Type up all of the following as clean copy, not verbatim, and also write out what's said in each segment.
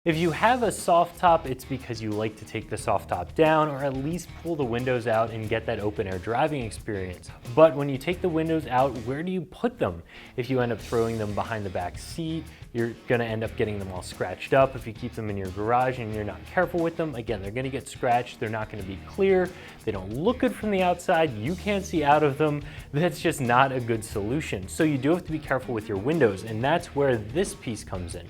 If you have a soft top, it's because you like to take the soft top down or at least pull the windows out and get that open air driving experience. But when you take the windows out, where do you put them? If you end up throwing them behind the back seat, you're gonna end up getting them all scratched up. If you keep them in your garage and you're not careful with them, again, they're gonna get scratched, they're not gonna be clear, they don't look good from the outside, you can't see out of them. That's just not a good solution. So you do have to be careful with your windows, and that's where this piece comes in.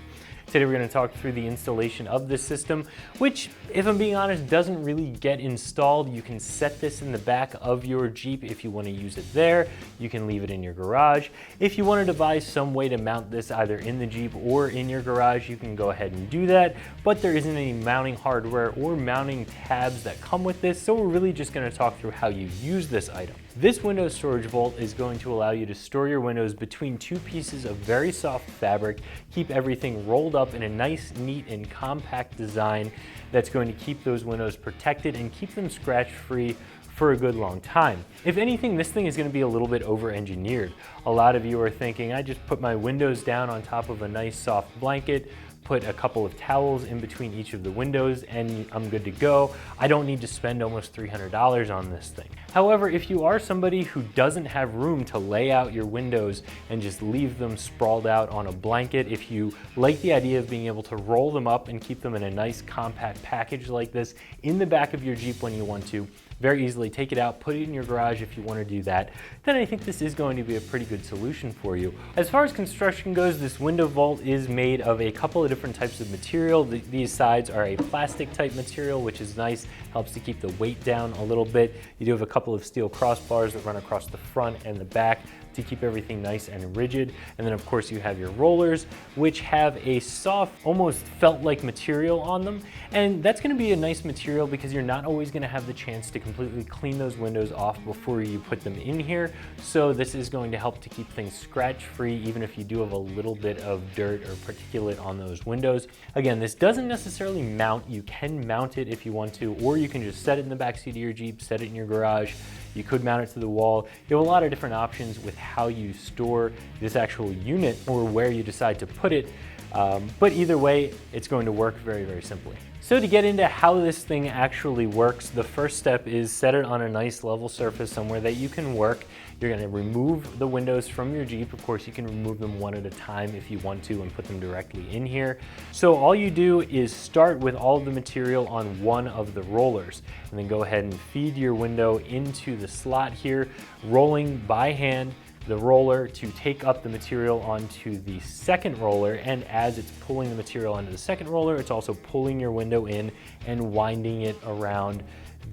Today we're going to talk through the installation of this system, which, if I'm being honest, doesn't really get installed. You can set this in the back of your Jeep if you want to use it there. You can leave it in your garage. If you want to devise some way to mount this either in the Jeep or in your garage, you can go ahead and do that, but there isn't any mounting hardware or mounting tabs that come with this, so we're really just going to talk through how you use this item. This window storage vault is going to allow you to store your windows between two pieces of very soft fabric, keep everything rolled up in a nice, neat, and compact design that's going to keep those windows protected and keep them scratch-free for a good long time. If anything, this thing is going to be a little bit over-engineered. A lot of you are thinking, I just put my windows down on top of a nice soft blanket, put a couple of towels in between each of the windows, and I'm good to go. I don't need to spend almost $300 on this thing. However, if you are somebody who doesn't have room to lay out your windows and just leave them sprawled out on a blanket, if you like the idea of being able to roll them up and keep them in a nice compact package like this in the back of your Jeep when you want to, very easily take it out, put it in your garage if you want to do that, then I think this is going to be a pretty good solution for you. As far as construction goes, this window vault is made of a couple of different types of material. These sides are a plastic type material, which is nice, helps to keep the weight down a little bit. You do have a couple of steel crossbars that run across the front and the back to keep everything nice and rigid. And then of course you have your rollers, which have a soft, almost felt-like material on them. And that's gonna be a nice material because you're not always gonna have the chance to completely clean those windows off before you put them in here. So this is going to help to keep things scratch-free, even if you do have a little bit of dirt or particulate on those windows. Again, this doesn't necessarily mount. You can mount it if you want to, or you can just set it in the backseat of your Jeep, set it in your garage. You could mount it to the wall. You have a lot of different options with how you store this actual unit or where you decide to put it. But either way, it's going to work very, very simply. So to get into how this thing actually works, the first step is set it on a nice level surface somewhere that you can work. You're going to remove the windows from your Jeep. Of course, you can remove them one at a time if you want to and put them directly in here. So all you do is start with all of the material on one of the rollers and then go ahead and feed your window into the slot here, rolling by hand the roller to take up the material onto the second roller, and as it's pulling the material onto the second roller, it's also pulling your window in and winding it around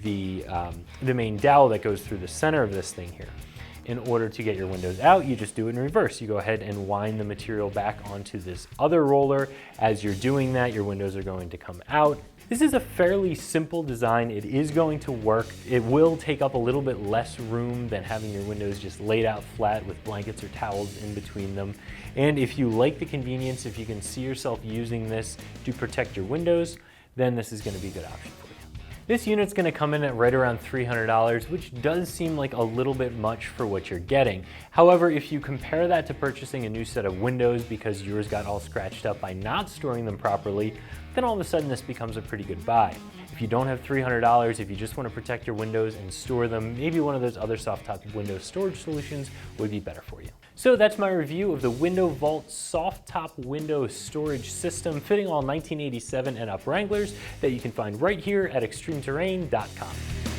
the main dowel that goes through the center of this thing here. In order to get your windows out, you just do it in reverse. You go ahead and wind the material back onto this other roller. As you're doing that, your windows are going to come out. This is a fairly simple design. It is going to work. It will take up a little bit less room than having your windows just laid out flat with blankets or towels in between them. And if you like the convenience, if you can see yourself using this to protect your windows, then this is going to be a good option for you. This unit's going to come in at right around $300, which does seem like a little bit much for what you're getting. However, if you compare that to purchasing a new set of windows because yours got all scratched up by not storing them properly, then all of a sudden this becomes a pretty good buy. If you don't have $300, if you just want to protect your windows and store them, maybe one of those other soft top window storage solutions would be better for you. So that's my review of the Window Vault soft top window storage system fitting all 1987 and up Wranglers that you can find right here at ExtremeTerrain.com.